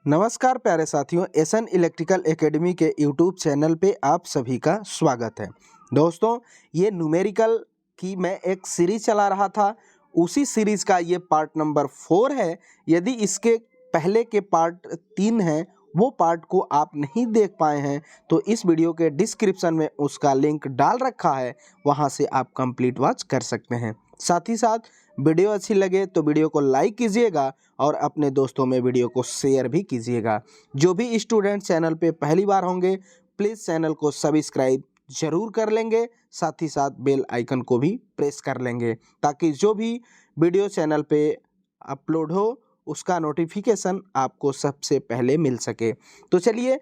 नमस्कार प्यारे साथियों, एसन इलेक्ट्रिकल एकेडमी के यूट्यूब चैनल पे आप सभी का स्वागत है। दोस्तों, ये न्यूमेरिकल की मैं एक सीरीज चला रहा था, उसी सीरीज का ये पार्ट नंबर 4 है। यदि इसके पहले के पार्ट 3 हैं वो पार्ट को आप नहीं देख पाए हैं तो इस वीडियो के डिस्क्रिप्शन में उसका लिंक डाल रखा है, वहाँ से आप कंप्लीट वॉच कर सकते हैं। साथ ही साथ वीडियो अच्छी लगे तो वीडियो को लाइक कीजिएगा और अपने दोस्तों में वीडियो को शेयर भी कीजिएगा। जो भी स्टूडेंट चैनल पे पहली बार होंगे प्लीज़ चैनल को सब्सक्राइब जरूर कर लेंगे, साथ ही साथ बेल आइकन को भी प्रेस कर लेंगे ताकि जो भी वीडियो चैनल पे अपलोड हो उसका नोटिफिकेशन आपको सबसे पहले मिल सके। तो चलिए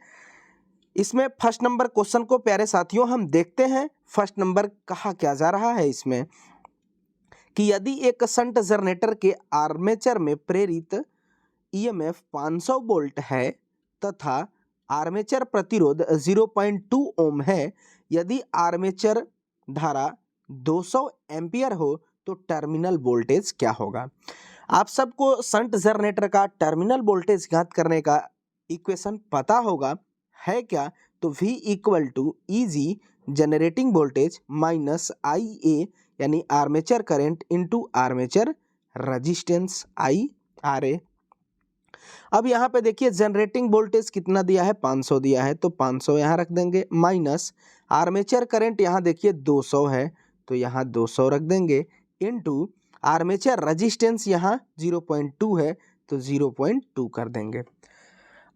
इसमें फर्स्ट नंबर क्वेश्चन को प्यारे साथियों हम देखते हैं। फर्स्ट नंबर कहा क्या जा रहा है इसमें कि यदि एक शंट जनरेटर के आर्मेचर में प्रेरित ईएमएफ 500 वोल्ट है तथा आर्मेचर प्रतिरोध 0.2 ओम है, यदि आर्मेचर धारा 200 एम्पियर हो तो टर्मिनल वोल्टेज क्या होगा। आप सबको शंट जनरेटर का टर्मिनल वोल्टेज ज्ञात करने का इक्वेशन पता होगा, है क्या? तो V equal to EG generating voltage minus IA यानी armature current into armature resistance IRA। अब यहाँ पे देखिए जनरेटिंग वोल्टेज कितना दिया है, 500 दिया है, तो 500 यहाँ रख देंगे, माइनस आर्मेचर करंट यहाँ देखिए 200 है तो यहाँ 200 रख देंगे, इनटू आर्मेचर रेजिस्टेंस यहाँ 0.2 है तो 0.2 कर देंगे।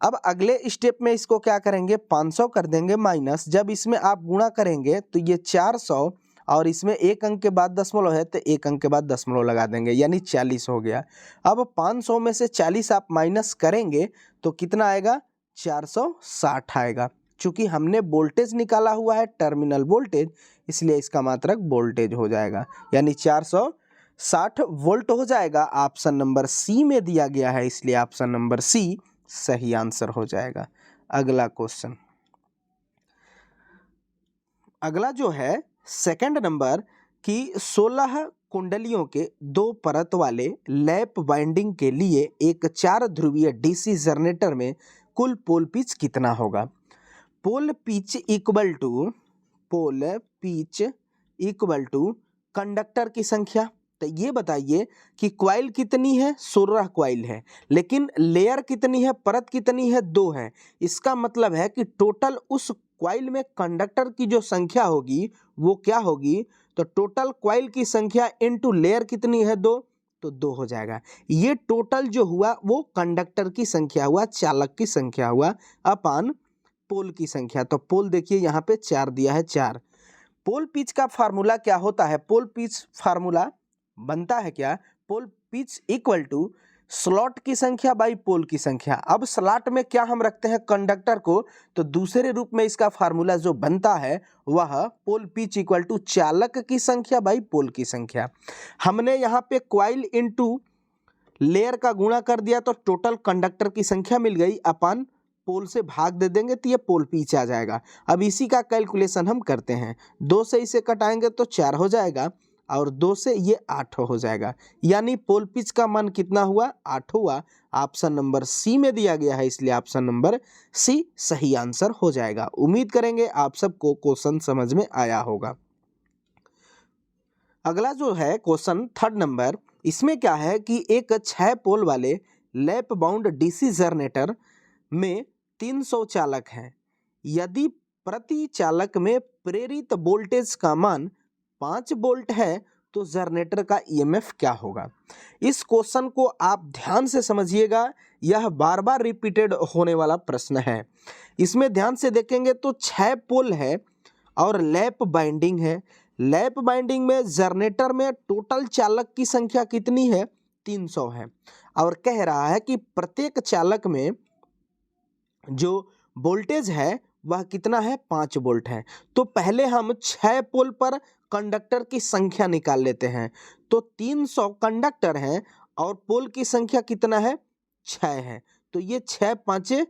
अब अगले स्टेप में इसको क्या करेंगे, 500 कर देंगे माइनस, जब इसमें आप गुणा करेंगे तो ये 400 और इसमें एक अंक के बाद दशमलव है तो एक अंक के बाद दशमलव लगा देंगे यानी 40 हो गया। अब 500 में से 40 आप माइनस करेंगे तो कितना आएगा, 460 आएगा। चूंकि हमने वोल्टेज निकाला हुआ है टर्मिनल वोल्टेज, इसलिए इसका मात्रक वोल्टेज हो जाएगा यानी 460 वोल्ट हो जाएगा। ऑप्शन नंबर सी में दिया गया है, इसलिए ऑप्शन नंबर सी सही आंसर हो जाएगा। अगला क्वेश्चन, अगला जो है सेकंड नंबर की 16 कुंडलियों के 2 परत वाले लैप वाइंडिंग के लिए एक 4 ध्रुवीय डीसी जनरेटर में कुल पोल पिच कितना होगा। Pole pitch equal to conductor की संख्या। तो ये बताइए कि क्वाइल कितनी है, 16 क्वाइल है, लेकिन लेयर कितनी है, परत कितनी है, 2 है। इसका मतलब है कि टोटल उस क्वाइल में कंडक्टर की जो संख्या होगी वो क्या होगी, तो टोटल क्वाइल की संख्या इनटू लेयर कितनी है, 2, तो 2 हो जाएगा। ये टोटल जो हुआ वो कंडक्टर की संख्या हुआ, चालक की संख्या हुआ अपान पोल की संख्या। तो पोल देखिए यहाँ पे 4 दिया है, 4। पोल पिच का फार्मूला क्या होता है, पोल पिच फार्मूला बनता है क्या, pole pitch equal to slot की संख्या बाई पोल की संख्या। अब स्लॉट में क्या हम रखते हैं, कंडक्टर को, तो दूसरे रूप में इसका फार्मूला जो बनता है वह पोल पिच इक्वल टू चालक की संख्या बाई पोल की संख्या। हमने यहाँ पे क्वाइल इनटू लेयर का गुणा कर दिया तो टोटल कंडक्टर की संख्या मिल गई, अपन पोल से भाग दे देंगे तो ये पोल पिच आ जाएगा। अब इसी का कैलकुलेशन हम करते हैं, 2 से इसे कटाएंगे तो 4 हो जाएगा और 2 से ये 8 हो जाएगा, यानी पोल पिच का मान कितना हुआ, 8 हुआ। ऑप्शन नंबर सी में दिया गया है, इसलिए ऑप्शन नंबर सी सही आंसर हो जाएगा। उम्मीद करेंगे आप सबको क्वेश्चन समझ में आया होगा। अगला जो है क्वेश्चन थर्ड नंबर, इसमें क्या है कि एक 6 पोल वाले लैप बाउंड डीसी जनरेटर में 300 चालक हैं। यदि प्रति चालक में प्रेरित वोल्टेज का मान 5 वोल्ट है तो जनरेटर का ईएमएफ क्या होगा। इस क्वेश्चन को आप ध्यान से समझिएगा, यह बार बार रिपीटेड होने वाला प्रश्न है। इसमें ध्यान से देखेंगे तो 6 पोल है और लैप बाइंडिंग है। लैप बाइंडिंग में जनरेटर में टोटल चालक की संख्या कितनी है, 300 है, और कह रहा है कि प्रत्येक चालक में जो वोल्टेज है वह कितना है, 5 वोल्ट है। तो पहले हम 6 पोल पर कंडक्टर की संख्या निकाल लेते हैं। तो 300 कंडक्टर हैं और पोल की संख्या कितना है, 6 है, तो ये 6 5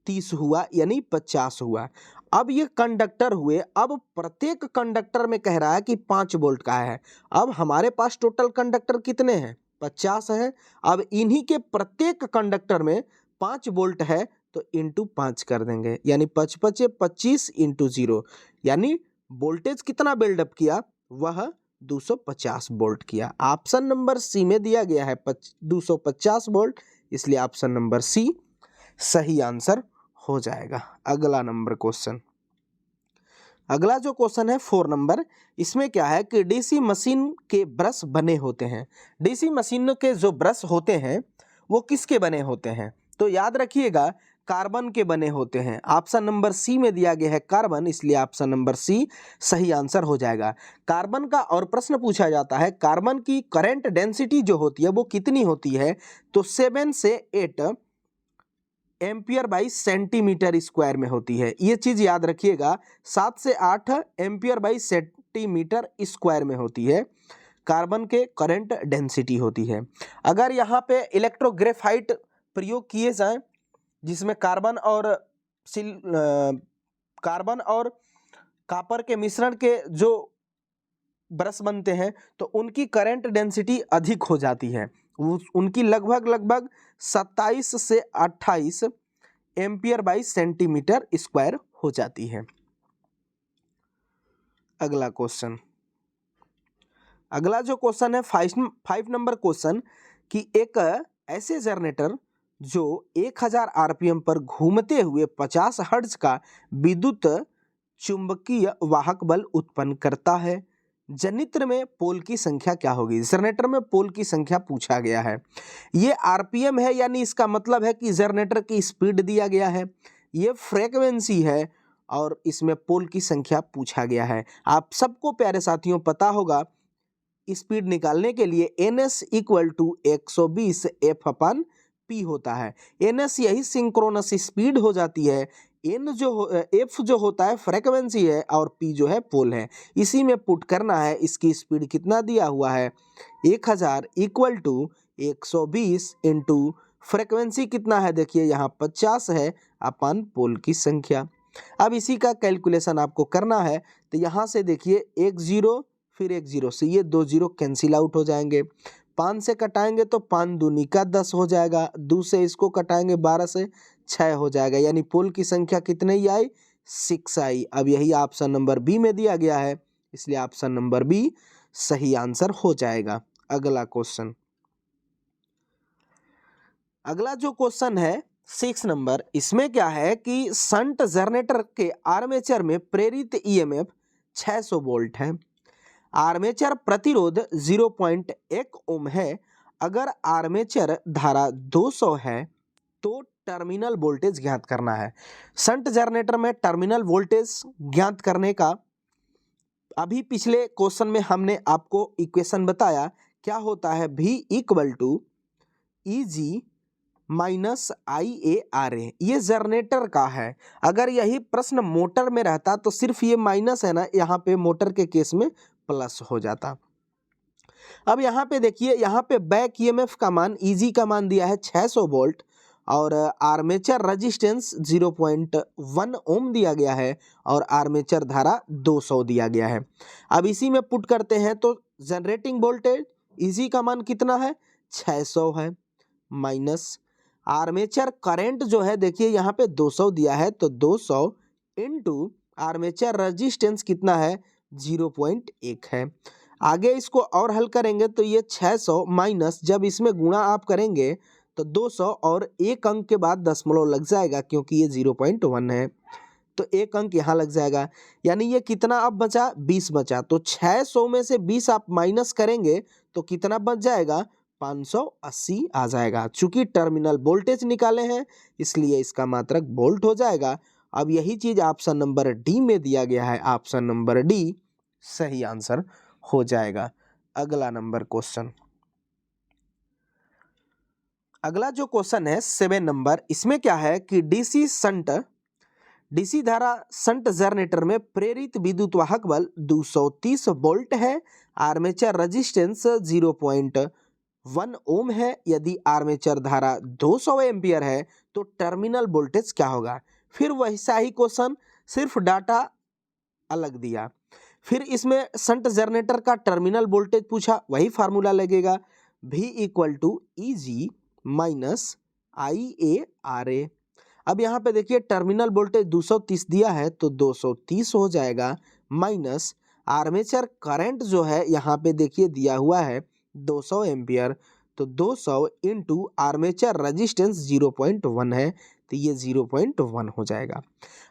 30 हुआ यानी 50 हुआ। अब ये कंडक्टर हुए, अब प्रत्येक कंडक्टर में कह रहा है कि 5 वोल्ट का है। अब हमारे पास टोटल कंडक्टर कितने हैं, 50 है। अब इन्हीं के प्रत्येक कंडक्टर में 5 वोल्ट है तो इंटू 5 कर देंगे, यानी 5 पचे 25 इंटू 0, यानी वोल्टेज कितना बिल्डअप किया, वह 250 वोल्ट किया। ऑप्शन नंबर सी में दिया गया है 250 वोल्ट, इसलिए ऑप्शन नंबर सी सही आंसर हो जाएगा। अगला नंबर क्वेश्चन, अगला जो क्वेश्चन है 4 नंबर, इसमें क्या है कि डीसी मशीन के ब्रश बने होते हैं। डीसी मशीन के जो ब्रश होते हैं वो किसके बने होते हैं, तो याद रखिएगा कार्बन के बने होते हैं। ऑप्शन नंबर सी में दिया गया है कार्बन, इसलिए ऑप्शन नंबर सी सही आंसर हो जाएगा। कार्बन का और प्रश्न पूछा जाता है, कार्बन की करंट डेंसिटी जो होती है वो कितनी होती है, तो 7 से 8 एम्पियर बाई सेंटीमीटर स्क्वायर में होती है। ये चीज याद रखिएगा, 7 से 8 एम्पियर बाई सेंटीमीटर स्क्वायर में होती है कार्बन के करंट डेंसिटी होती है। अगर यहाँ पे इलेक्ट्रोग्रेफाइट प्रयोग किए जाएं, जिसमें कार्बन और कॉपर के मिश्रण के जो ब्रश बनते हैं, तो उनकी करंट डेंसिटी अधिक हो जाती है, उनकी लगभग 27 से 28 एम्पियर बाई सेंटीमीटर स्क्वायर हो जाती है। अगला क्वेश्चन, अगला जो क्वेश्चन है 5 नंबर क्वेश्चन, कि एक ऐसे जनरेटर जो 1000 आरपीएम पर घूमते हुए 50 हर्ट्ज का विद्युत चुंबकीय वाहक बल उत्पन्न करता है, जनित्र में पोल की संख्या क्या होगी। जनरेटर में पोल की संख्या पूछा गया है। ये आरपीएम है, यानी इसका मतलब है कि जनरेटर की स्पीड दिया गया है, ये फ्रीक्वेंसी है और इसमें पोल की संख्या पूछा गया है। आप सबको प्यारे साथियों पता होगा, स्पीड निकालने के लिए NS इक्वल टू 120 F/P होता है। NS यही सिंक्रोनस स्पीड हो जाती है, F जो होता है फ्रीक्वेंसी है और P जो है पोल है। इसी में पुट करना है, इसकी स्पीड कितना दिया हुआ है 1000 इक्वल टू 120 इंटू फ्रीक्वेंसी कितना है, देखिए यहाँ 50 है अपन पोल की संख्या। अब इसी का कैलकुलेशन आपको करना है, तो यहाँ से देखिए 1 0 फिर 1 0 से ये 2 0 कैंसिल आउट हो जाएंगे। 5 से कटाएंगे तो 5 दूनी का 10 हो जाएगा, 2 से इसको कटाएंगे 12 से 6 हो जाएगा, यानी पोल की संख्या कितने ही आई 6 आई। अब यही ऑप्शन नंबर बी में दिया गया है, इसलिए ऑप्शन नंबर बी सही आंसर हो जाएगा। अगला क्वेश्चन, अगला जो क्वेश्चन है 6 नंबर, इसमें क्या है कि शंट जनरेटर के आर्मेचर में प्रेरित ईएमएफ 600 वोल्ट है, आर्मेचर प्रतिरोध 0.1 ओम है। अगर आर्मेचर धारा 200 है तो टर्मिनल वोल्टेज ज्ञात करना है। शंट जनरेटर में टर्मिनल वोल्टेज ज्ञात करने का अभी पिछले क्वेश्चन में हमने आपको इक्वेशन बताया, क्या होता है V equal to EG minus IARA। ये जनरेटर का है, अगर यही प्रश्न मोटर में रहता तो सिर्फ ये माइनस है ना, यहाँ पे मोटर के केस में प्लस हो जाता। अब यहाँ पे देखिए, यहाँ पे बैक ईएमएफ का मान EG का मान दिया है 600 वोल्ट और आर्मेचर रेजिस्टेंस 0.1 ओम दिया गया है और आर्मेचर धारा 200 दिया गया है। अब इसी में पुट करते हैं तो जनरेटिंग वोल्टेज EG का मान कितना है 600 है, माइनस आर्मेचर करंट जो है देखिए यहाँ पे 200 दिया है, तो 200 इंटू आर्मेचर रेजिस्टेंस कितना है 0.1 है। आगे इसको और हल करेंगे तो ये 600 माइनस, जब इसमें गुणा आप करेंगे तो 200 और एक अंक के बाद दशमलव लग जाएगा, क्योंकि ये 0.1 है तो एक अंक यहाँ लग जाएगा, यानी ये कितना अब बचा 20 बचा। तो 600 में से 20 आप माइनस करेंगे तो कितना बच जाएगा 580 आ जाएगा। चूंकि टर्मिनल वोल्टेज निकाले हैं इसलिए इसका मात्रक वोल्ट हो जाएगा। अब यही चीज ऑप्शन नंबर डी में दिया गया है, ऑप्शन नंबर डी सही आंसर हो जाएगा। अगला नंबर क्वेश्चन, अगला जो क्वेश्चन है 7 नंबर, इसमें क्या है कि डीसी धारा शंट जनरेटर में प्रेरित विद्युत वाहक बल 230 वोल्ट है, आर्मेचर रेजिस्टेंस 0.1 ओम है। यदि आर्मेचर धारा 200 एम्पियर है तो टर्मिनल वोल्टेज क्या होगा। फिर वैसा ही क्वेश्चन, सिर्फ डाटा अलग दिया। फिर इसमें शंट जनरेटर का टर्मिनल वोल्टेज पूछा, वही फार्मूला लगेगा V equal to EG minus IARA। अब यहाँ पे देखिए टर्मिनल वोल्टेज 230 दिया है तो 230 हो जाएगा, माइनस आर्मेचर करंट जो है यहाँ पे देखिए दिया हुआ है 200 एम्पियर, तो 200 इंटू आर्मेचर रजिस्टेंस 0.1 है तो ये 0.1 हो जाएगा।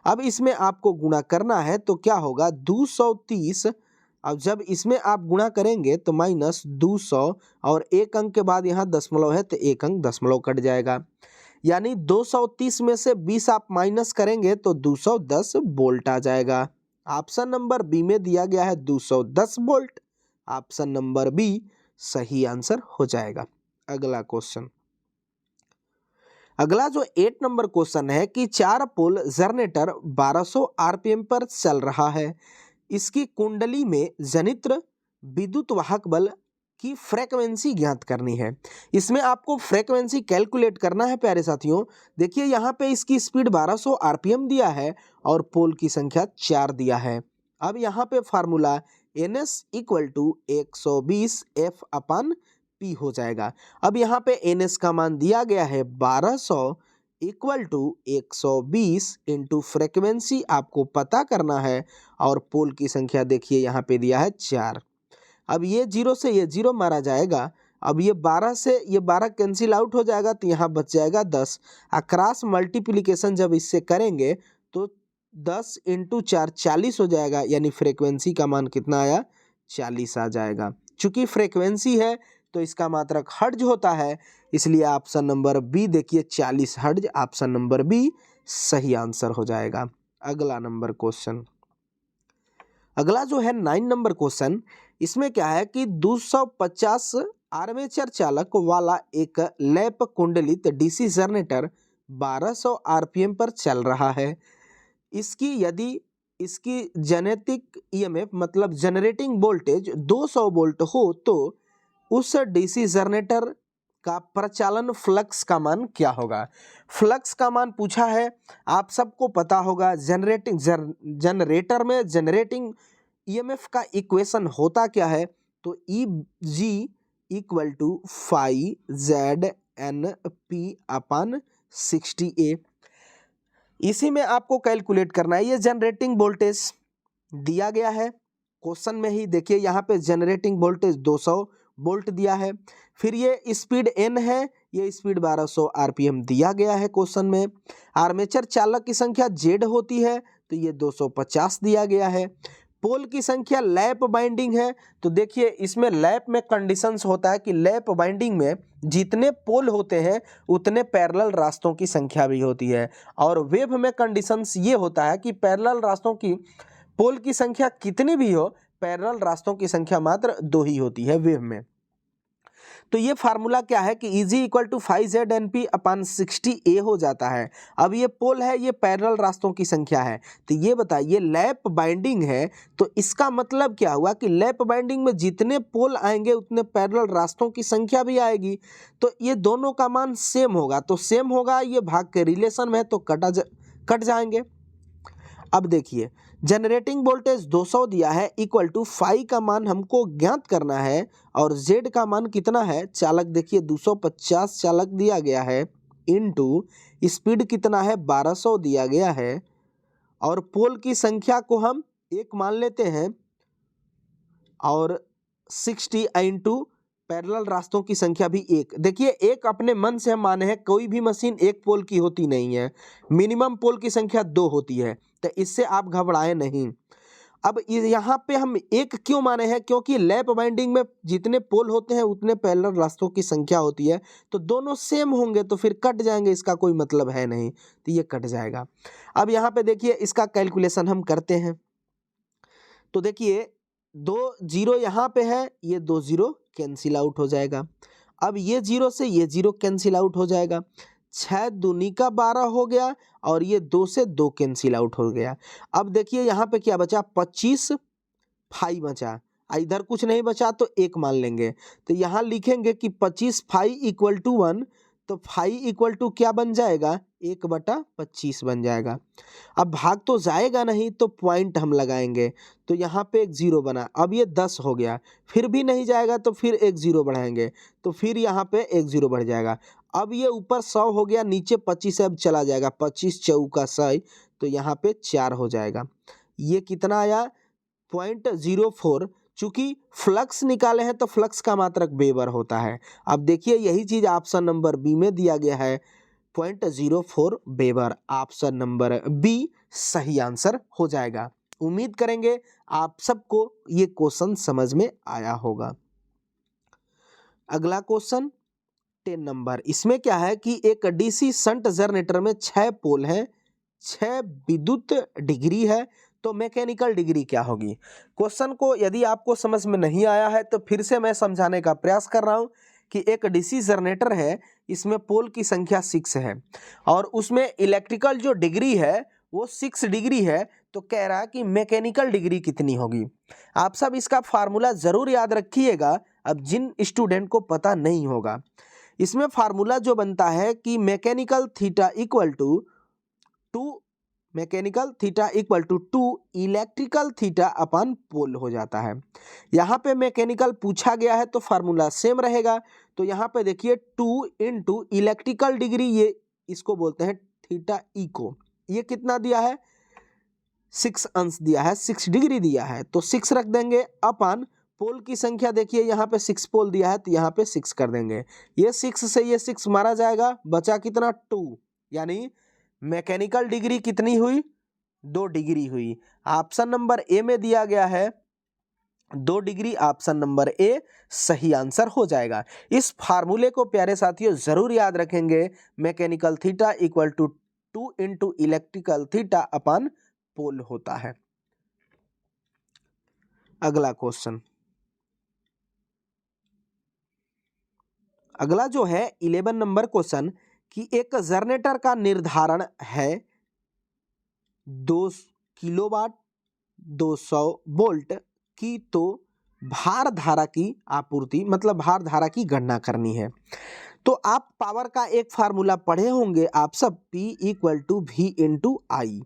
अब इसमें आपको गुणा करना है तो क्या होगा 230, अब जब इसमें आप गुणा करेंगे तो माइनस 200 और एक अंक के बाद यहाँ दशमलव है तो एक अंक दशमलव कट जाएगा, यानी 230 में से 20 आप माइनस करेंगे तो 210 वोल्ट आ जाएगा। ऑप्शन नंबर बी में दिया गया है 210 वोल्ट, ऑप्शन नंबर बी सही आंसर हो जाएगा। अगला क्वेश्चन, अगला जो 8 नंबर क्वेश्चन है कि 4 पोल जनरेटर 1200 आरपीएम पर चल रहा है, इसकी कुंडली में जनित्र विद्युत वाहक बल की फ्रीक्वेंसी ज्ञात करनी है। इसमें आपको फ्रीक्वेंसी कैलकुलेट करना है प्यारे साथियों। देखिए यहाँ पे इसकी स्पीड 1200 आरपीएम दिया है और पोल की संख्या 4 दिया है। अब यहाँ पे formula NS equal to 120 F/P हो जाएगा। अब यहाँ पे NS का मान दिया गया है 1200 इक्वल टू 120 इंटू फ्रीक्वेंसी आपको पता करना है और पोल की संख्या देखिए यहाँ पे दिया है 4। अब ये 0 से ये 0 मारा जाएगा, अब ये 12 से ये 12 कैंसिल आउट हो जाएगा तो यहाँ बच जाएगा 10। क्रॉस मल्टीप्लिकेशन जब इससे करेंगे तो 10 इंटू 4 40 हो जाएगा, यानी फ्रीक्वेंसी का मान कितना आया 40 आ जाएगा। चूंकि फ्रीक्वेंसी है तो इसका मात्रक हर्ट्ज होता है, इसलिए ऑप्शन नंबर बी देखिए 40 हर्ट्ज, ऑप्शन नंबर बी सही आंसर हो जाएगा। अगला नंबर क्वेश्चन, अगला जो है 9 नंबर क्वेश्चन, इसमें क्या है कि 250 आर्मेचर चालक वाला एक लैप कुंडलित डीसी जनरेटर 1200 आरपीएम पर चल रहा है, इसकी यदि इसकी जेनेटिक ईएमएफ मतलब जनरेटिंग वोल्टेज 200 वोल्ट हो तो उस डीसी जनरेटर का प्रचालन फ्लक्स का मान क्या होगा। फ्लक्स का मान पूछा है, आप सबको पता होगा जनरेटर में जनरेटिंग ईएमएफ का इक्वेशन होता क्या है, तो EG इक्वल टू 5ZNP/60A। इसी में आपको कैलकुलेट करना है। ये जनरेटिंग वोल्टेज दिया गया है क्वेश्चन में ही, देखिए यहाँ पे जनरेटिंग वोल्टेज 200 वोल्ट दिया है, फिर ये स्पीड n है, ये स्पीड 1200 आरपीएम दिया गया है क्वेश्चन में। आर्मेचर चालक की संख्या Z होती है तो ये 250 दिया गया है। पोल की संख्या लैप बाइंडिंग है, तो देखिए इसमें लैप में कंडीशंस होता है कि लैप बाइंडिंग में जितने पोल होते हैं उतने पैरेलल रास्तों की संख्या भी होती है, और वेव में कंडीशंस ये होता है कि पैरेलल रास्तों की पोल की संख्या कितनी भी हो, पैरेलल रास्तों की संख्या मात्र 2 ही होती है वेव में। तो ये फार्मूला क्या है कि EG इक्वल टू 5ZNP/60A हो जाता है। अब ये पोल है, ये पैरेलल रास्तों की संख्या है, तो ये बताइए लैप बाइंडिंग है तो इसका मतलब क्या हुआ कि लैप बाइंडिंग में जितने पोल आएंगे उतने पैरेलल रास्तों की संख्या भी आएगी, तो ये दोनों का मान सेम होगा, तो सेम होगा, ये भाग के रिलेशन में तो कट जाएंगे। अब देखिए जनरेटिंग वोल्टेज 200 दिया है इक्वल टू फाई का मान हमको ज्ञात करना है और Z का मान कितना है, चालक देखिए 250 चालक दिया गया है इनटू स्पीड कितना है 1200 दिया गया है, और पोल की संख्या को हम 1 मान लेते हैं और 60 इंटू पैरेलल रास्तों की संख्या भी 1। देखिए एक अपने मन से हम माने हैं, कोई भी मशीन 1 पोल की होती नहीं है, मिनिमम पोल की संख्या 2 होती है, तो इससे आप घबराएं नहीं। अब यहाँ पे हम 1 क्यों माने हैं, क्योंकि लैप बाइंडिंग में जितने पोल होते हैं उतने पैरेलल रास्तों की संख्या होती है, तो दोनों सेम होंगे तो फिर कट जाएंगे, इसका कोई मतलब है नहीं, तो ये कट जाएगा। अब यहाँ पे देखिए इसका कैलकुलेशन हम करते हैं, तो देखिए 2 0 यहाँ पे है, ये 2 0 कैंसिल आउट हो जाएगा। अब ये 0 से ये 0 कैंसिल आउट हो जाएगा, 6 दूनी का 12 हो गया और ये 2 से 2 कैंसिल आउट हो गया। अब देखिए यहाँ पे क्या बचा, 25 फाई बचा, इधर कुछ नहीं बचा तो 1 मान लेंगे, तो यहाँ लिखेंगे कि 25 फाई इक्वल टू 1, तो फाई इक्वल टू क्या बन जाएगा 1/25 बन जाएगा। अब भाग तो जाएगा नहीं तो पॉइंट हम लगाएंगे, तो यहाँ पे एक 0 बना, अब ये 10 हो गया, फिर भी नहीं जाएगा तो फिर एक 0 बढ़ाएंगे, तो फिर यहाँ पे एक 0 बढ़ जाएगा। अब ये ऊपर 100 हो गया, नीचे 25 अब चला जाएगा, 25 चौका 100, तो यहाँ पे 4 हो जाएगा। ये कितना आया 0.04। चूंकि फ्लक्स निकाले हैं तो फ्लक्स का मात्रक वेबर होता है। अब देखिए यही चीज ऑप्शन नंबर बी में दिया गया है 0.04 वेबर। ऑप्शन नंबर बी सही आंसर हो जाएगा। उम्मीद करेंगे आप सबको ये क्वेश्चन समझ में आया होगा। अगला क्वेश्चन 10 नंबर, इसमें क्या है कि एक डीसी शंट जनरेटर में 6 पोल हैं, 6 विद्युत डिग्री है, तो मैकेनिकल डिग्री क्या होगी। क्वेश्चन को यदि आपको समझ में नहीं आया है तो फिर से मैं समझाने का प्रयास कर रहा हूं कि एक डीसी जनरेटर है, इसमें पोल की संख्या 6 है और उसमें इलेक्ट्रिकल जो डिग्री है वो 6 डिग्री है, तो कह रहा है कि मैकेनिकल डिग्री कितनी होगी। आप सब इसका फार्मूला जरूर याद रखिएगा, अब जिन स्टूडेंट को पता नहीं होगा। इसमें फार्मूला जो बनता है कि mechanical theta equal to 2 electrical theta upon pole हो जाता है। यहाँ पे मैकेनिकल पूछा गया है तो फार्मूला सेम रहेगा। तो यहाँ पे देखिए 2 इंटू इलेक्ट्रिकल डिग्री, ये इसको बोलते हैं थीटा ई को, ये कितना दिया है 6 अंश दिया है, 6 डिग्री दिया है, तो 6 रख देंगे अपन पोल की संख्या। देखिए यहाँ पे 6 पोल दिया है तो यहाँ पे 6 कर देंगे, ये 6 से ये 6 मारा जाएगा, बचा कितना 2, यानी मैकेनिकल डिग्री कितनी हुई 2 डिग्री हुई। ऑप्शन नंबर ए में दिया गया है 2 डिग्री, ऑप्शन नंबर ए सही आंसर हो जाएगा। इस फार्मूले को प्यारे साथियों जरूर याद रखेंगे, mechanical theta equal to 2 into electrical theta upon pole होता है। अगला क्वेश्चन, अगला जो है 11 नंबर क्वेश्चन कि एक जनरेटर का निर्धारण है 2 किलोवाट 200 वोल्ट की, तो भार धारा की आपूर्ति मतलब भार धारा की गणना करनी है। तो आप पावर का एक फार्मूला पढ़े होंगे आप सब, P equal to V into I.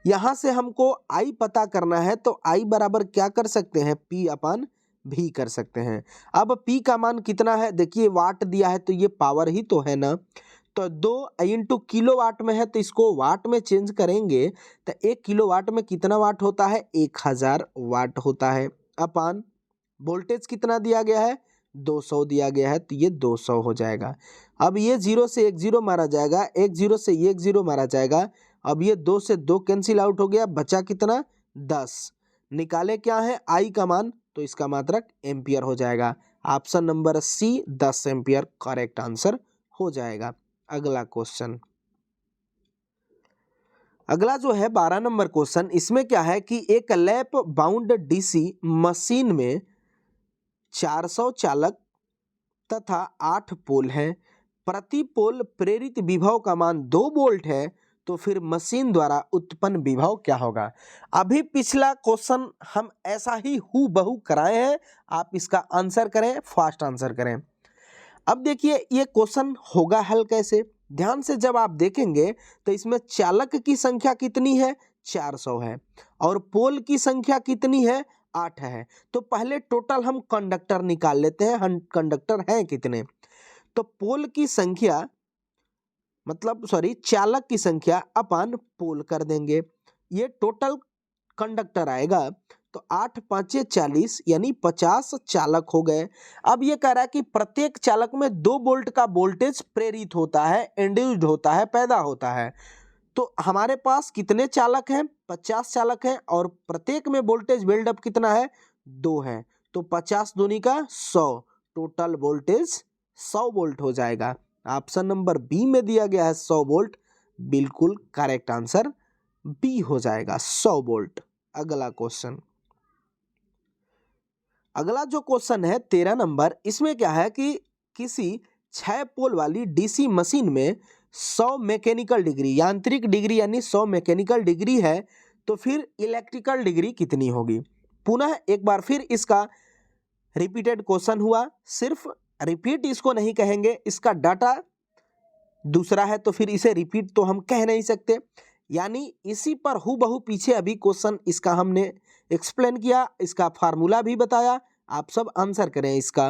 यहाँ से हमको I पता करना है तो I बराबर क्या कर सकते हैं, P अपन V कर सकते हैं। अब P का मान कितना है, देखिए वाट दिया है तो ये पावर ही तो है ना, तो 2 इंटू किलो वाट में है तो इसको वाट में चेंज करेंगे तो 1 किलो वाट में कितना वाट होता है 1000 वाट होता है। अपन वोल्टेज कितना दिया गया है 200 दिया गया है, तो ये 200 हो जाएगा। अब ये 0 से 1 0 मारा जाएगा, 1 0 से 1 0 मारा जाएगा। अब ये 2 से 2 कैंसिल आउट हो गया, बचा कितना 10। निकाले क्या है आई का मान, तो इसका मात्रक एम्पियर हो जाएगा। Option number C 10 ampere correct answer हो जाएगा। अगला क्वेश्चन, अगला जो है 12 नंबर क्वेश्चन, इसमें क्या है कि एक लैप बाउंड डीसी मशीन में 400 चालक तथा 8 पोल हैं, प्रति पोल प्रेरित विभव का मान 2 वोल्ट है, तो फिर मशीन द्वारा उत्पन्न विभव क्या होगा। अभी पिछला क्वेश्चन हम ऐसा ही हूबहू कराए हैं, आप इसका आंसर करें, फास्ट आंसर करें। अब देखिए ये क्वेश्चन होगा हल कैसे, ध्यान से जब आप देखेंगे तो इसमें चालक की संख्या कितनी है 400 है और पोल की संख्या कितनी है 8 है। तो पहले टोटल हम कंडक्टर निकाल लेते हैं, हम कंडक्टर हैं कितने। तो पोल की संख्या चालक की संख्या अपन पोल कर देंगे, ये टोटल कंडक्टर आएगा। तो 8 5 40 यानी 50 चालक हो गए। अब ये कह रहा है कि प्रत्येक चालक में 2 वोल्ट का वोल्टेज प्रेरित होता है, इंड्यूस्ड होता है, पैदा होता है। तो हमारे पास कितने चालक हैं 50 चालक हैं और प्रत्येक में वोल्टेज बिल्डअप कितना है 2 है, तो 50 दूनी का 100, टोटल वोल्टेज 100 वोल्ट हो जाएगा। ऑप्शन नंबर बी में दिया गया है 100 वोल्ट, बिल्कुल करेक्ट आंसर बी हो जाएगा 100 वोल्ट। अगला क्वेश्चन, अगला जो क्वेश्चन है 13 नंबर, इसमें क्या है कि किसी 6 पोल वाली डीसी मशीन में 100 मैकेनिकल डिग्री यांत्रिक डिग्री यानी 100 मैकेनिकल डिग्री है, तो फिर इलेक्ट्रिकल डिग्री कितनी होगी। पुनः एक बार फिर इसका रिपीटेड क्वेश्चन हुआ, सिर्फ रिपीट इसको नहीं कहेंगे, इसका डाटा दूसरा है तो फिर इसे रिपीट तो हम कह नहीं सकते, यानी इसी पर हूबहू पीछे अभी क्वेश्चन इसका हमने एक्सप्लेन किया, इसका फार्मूला भी बताया, आप सब आंसर करें इसका।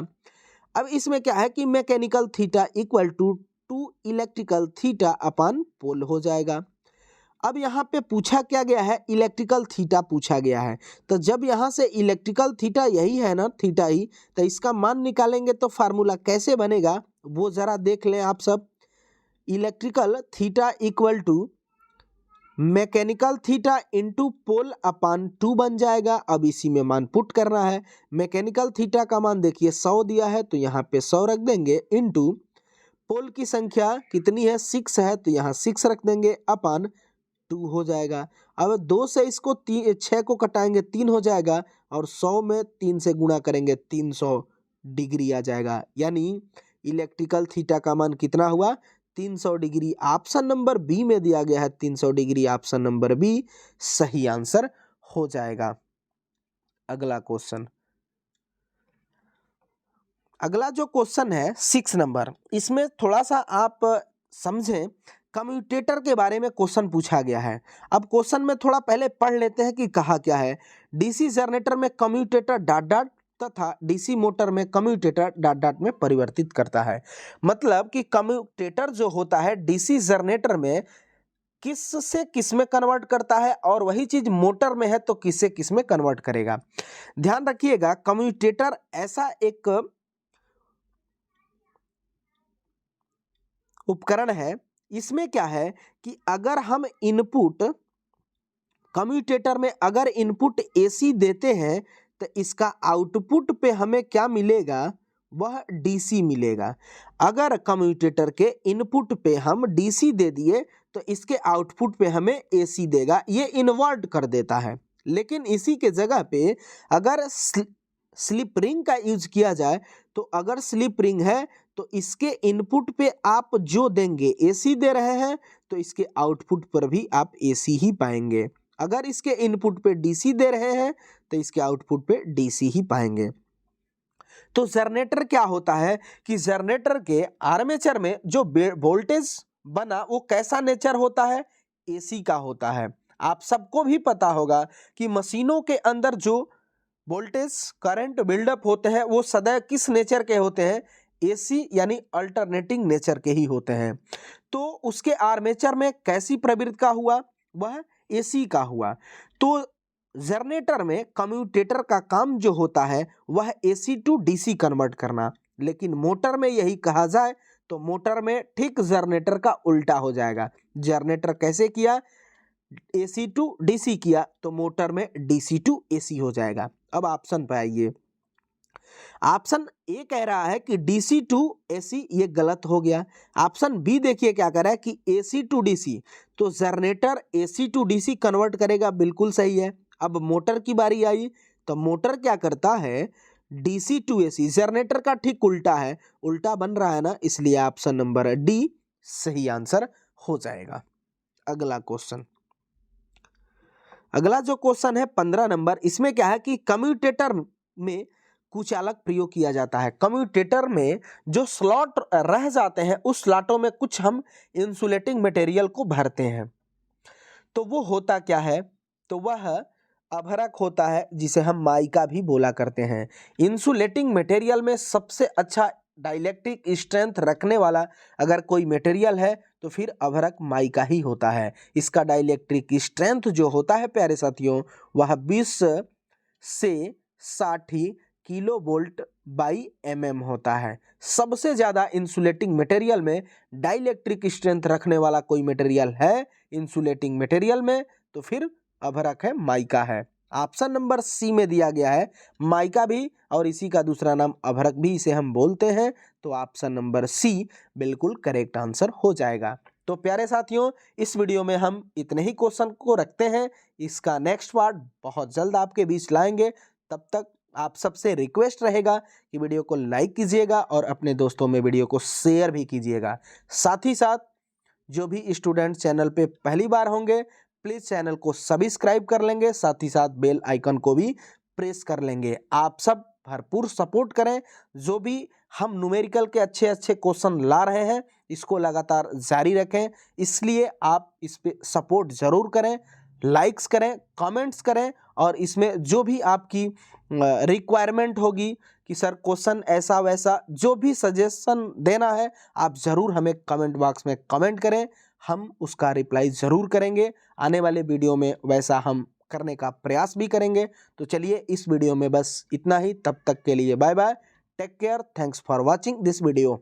अब इसमें क्या है कि mechanical theta equal to 2 electrical theta upon pole हो जाएगा। अब यहाँ पे पूछा क्या गया है, इलेक्ट्रिकल थीटा पूछा गया है। तो जब यहाँ से इलेक्ट्रिकल थीटा यही है ना, थीटा ही, तो इसका मान निकालेंगे तो फार्मूला कैसे बनेगा वो जरा देख लें आप सब। Electrical theta equal to mechanical theta into pole upon 2 बन जाएगा। अब इसी में मान पुट करना है। मैकेनिकल थीटा का मान देखिए 100 दिया है तो यहाँ पे 100 रख देंगे, इंटू पोल की संख्या कितनी है, 6 है, तो यहाँ 6 रख देंगे, अपान 2 हो जाएगा। अब 2 से इसको 6 को कटाएंगे 3 हो जाएगा, और 100 में 3 से गुणा करेंगे 300 डिग्री आ जाएगा। यानी इलेक्ट्रिकल थीटा का मान कितना हुआ, 300 डिग्री। ऑप्शन नंबर बी में दिया गया है 300 डिग्री, ऑप्शन नंबर बी सही आंसर हो जाएगा। अगला क्वेश्चन, अगला जो क्वेश्चन है 6 नंबर, इसमें थोड़ा सा आप समझें, कम्यूटेटर के बारे में क्वेश्चन पूछा गया है। अब क्वेश्चन में थोड़ा पहले पढ़ लेते हैं कि कहा क्या है। डीसी जनरेटर में कम्यूटेटर डॉट डॉट तथा डीसी मोटर में कम्यूटेटर डॉट डॉट में परिवर्तित करता है। मतलब कि कम्यूटेटर जो होता है डीसी जनरेटर में किस से किस में कन्वर्ट करता है, और वही चीज मोटर में है तो किस से किस में कन्वर्ट करेगा। ध्यान रखिएगा, कम्यूटेटर ऐसा एक उपकरण है, इसमें क्या है कि अगर हम इनपुट, कम्यूटेटर में अगर इनपुट एसी देते हैं तो इसका आउटपुट पे हमें क्या मिलेगा, वह डीसी मिलेगा। अगर कम्यूटेटर के इनपुट पे हम डीसी दे दिए तो इसके आउटपुट पे हमें एसी देगा, ये इन्वर्ट कर देता है। लेकिन इसी के जगह पे अगर स्लिप रिंग का यूज किया जाए, तो अगर स्लिप रिंग है तो इसके इनपुट पे आप जो देंगे एसी दे रहे हैं तो इसके आउटपुट पर भी आप एसी ही पाएंगे। अगर इसके इनपुट पे डीसी दे रहे हैं तो इसके आउटपुट पे डीसी ही पाएंगे। तो जनरेटर क्या होता है कि जनरेटर के आर्मेचर में जो वोल्टेज बना वो कैसा नेचर होता है, एसी का होता है। आप सबको भी पता होगा कि मशीनों के अंदर जो वोल्टेज करंट बिल्डअप होते हैं वो सदैव किस नेचर के होते हैं, एसी यानी अल्टरनेटिंग नेचर के ही होते हैं। तो उसके आर्मेचर में कैसी प्रवृत्ति का हुआ, वह एसी का हुआ। तो जनरेटर में कम्यूटेटर का काम जो होता है वह एसी टू डीसी कन्वर्ट करना। लेकिन मोटर में यही कहा जाए तो मोटर में ठीक जनरेटर का उल्टा हो जाएगा। जनरेटर कैसे किया, एसी टू डीसी किया, तो मोटर में डीसी टू एसी हो जाएगा। अब ऑप्शन पे आइए। ऑप्शन ए कह रहा है कि डीसी टू एसी, ये गलत हो गया। ऑप्शन बी देखिए क्या कह रहा है कि एसी टू डीसी, तो generator AC to DC convert करेगा, बिल्कुल सही है। अब मोटर की बारी आई तो मोटर क्या करता है, डीसी टू एसी। जनरेटर का ठीक उल्टा है, उल्टा बन रहा है ना, इसलिए ऑप्शन नंबर डी सही आंसर हो जाएगा। अगला क्वेश्चन, अगला जो क्वेश्चन है 15 नंबर, इसमें क्या है कि कम्यूटेटर में कुछ अलग प्रयोग किया जाता है। कम्यूटेटर में जो स्लॉट रह जाते हैं उस स्लॉटों में कुछ हम इंसुलेटिंग मटेरियल को भरते हैं। तो वो होता क्या है, तो वह अभरक होता है जिसे हम माइका भी बोला करते हैं। इंसुलेटिंग मटेरियल में सबसे अच्छा डाइलेक्ट्रिक स्ट्रेंथ रखने वाला अगर कोई मटेरियल है तो फिर अभरक माइका ही होता है। इसका डाइलेक्ट्रिक स्ट्रेंथ जो होता है प्यारे साथियों, वह 20 से 60 किलो वोल्ट बाई mm होता है। सबसे ज़्यादा इंसुलेटिंग मटेरियल में डाइलेक्ट्रिक स्ट्रेंथ रखने वाला कोई मटेरियल है इंसुलेटिंग मटेरियल में तो फिर अभरक है, माइका है। ऑप्शन नंबर सी में दिया गया है माइका भी, और इसी का दूसरा नाम अभरक भी इसे हम बोलते हैं। तो ऑप्शन नंबर सी बिल्कुल करेक्ट आंसर हो जाएगा। तो प्यारे साथियों, इस वीडियो में हम इतने ही क्वेश्चन को रखते हैं। इसका नेक्स्ट पार्ट बहुत जल्द आपके बीच लाएंगे। तब तक आप सबसे रिक्वेस्ट रहेगा कि वीडियो को लाइक कीजिएगा और अपने दोस्तों में वीडियो को शेयर भी कीजिएगा। साथ ही साथ जो भी स्टूडेंट चैनल पे पहली बार होंगे प्लीज़ चैनल को सब्सक्राइब कर लेंगे, साथ ही साथ बेल आइकन को भी प्रेस कर लेंगे। आप सब भरपूर सपोर्ट करें। जो भी हम न्यूमेरिकल के अच्छे अच्छे क्वेश्चन ला रहे हैं इसको लगातार जारी रखें, इसलिए आप इस पे सपोर्ट ज़रूर करें, लाइक्स करें, कमेंट्स करें और इसमें जो भी आपकी रिक्वायरमेंट होगी कि सर क्वेश्चन ऐसा वैसा जो भी सजेशन देना है आप ज़रूर हमें कमेंट बॉक्स में कमेंट करें, हम उसका रिप्लाई ज़रूर करेंगे। आने वाले वीडियो में वैसा हम करने का प्रयास भी करेंगे। तो चलिए इस वीडियो में बस इतना ही, तब तक के लिए bye bye, take care, thanks for watching this video.